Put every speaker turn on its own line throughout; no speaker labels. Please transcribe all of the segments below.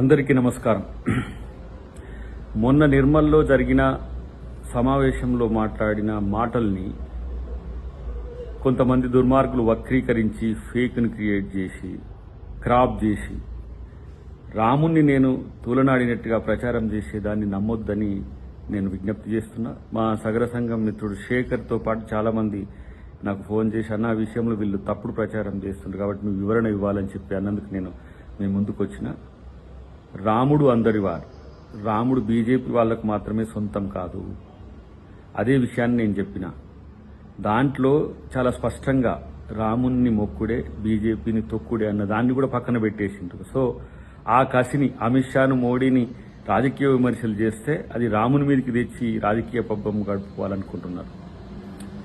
అందరికీ నమస్కారం. మొన్న నిర్మల్లో జరిగిన సమావేశంలో మాట్లాడిన మాటల్ని కొంతమంది దుర్మార్గులు వక్రీకరించి ఫేక్ను క్రియేట్ చేసి క్రాప్ చేసి రాముణ్ణి నేను తూలనాడినట్టుగా ప్రచారం చేసేదాన్ని నమ్మొద్దని నేను విజ్ఞప్తి చేస్తున్నా. మా సగర సంఘం మిత్రుడు శేఖర్తో పాటు చాలామంది నాకు ఫోన్ చేసి అన్న ఆ విషయంలో వీళ్ళు తప్పుడు ప్రచారం చేస్తున్నారు కాబట్టి నువ్వు వివరణ ఇవ్వాలని చెప్పి అన్నందుకు నేను మీ ముందుకు వచ్చిన. రాముడు అందరివారు. రాముడు బీజేపీ వాళ్లకు మాత్రమే సొంతం కాదు. అదే విషయాన్ని నేను చెప్పిన. దాంట్లో చాలా స్పష్టంగా రాముణ్ణి మొక్కుడే బీజేపీని తొక్కుడే అన్న దాన్ని కూడా పక్కన పెట్టేసిండ్రు. సో ఆ కసిని అమిత్ షాను మోడీని రాజకీయ విమర్శలు చేస్తే అది రాముని మీదకి తెచ్చి రాజకీయ పబ్బం గడుపుకోవాలనుకుంటున్నారు.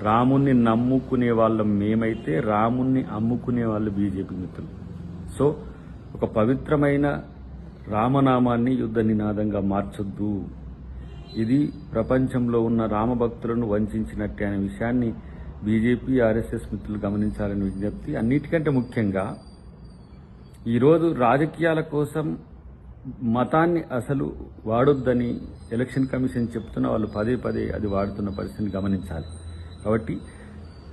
రాముణ్ణి నమ్ముకునే వాళ్ళం మేమైతే రాముణ్ణి అమ్ముకునే వాళ్ళు బీజేపీ మిత్రులు. సో ఒక పవిత్రమైన రామనామాన్ని యుద్ధ నినాదంగా మార్చొద్దు. ఇది ప్రపంచంలో ఉన్న రామభక్తులను వంచినట్టే అనే విషయాన్ని బీజేపీ ఆర్ఎస్ఎస్ మిత్రులు గమనించాలని విజ్ఞప్తి. అన్నిటికంటే ముఖ్యంగా ఈరోజు రాజకీయాల కోసం మతాన్ని అసలు వాడొద్దని ఎలక్షన్ కమిషన్ చెప్తున్న వాళ్ళు పదే పదే అది వాడుతున్న పరిస్థితిని గమనించాలి. కాబట్టి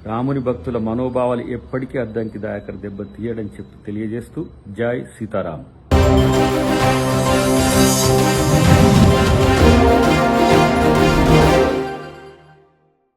రాముని భక్తుల మనోభావాలు ఎప్పటికీ అద్దంకి దాయకర్ దెబ్బ తీయడని చెప్పి తెలియజేస్తూ జై సీతారాం.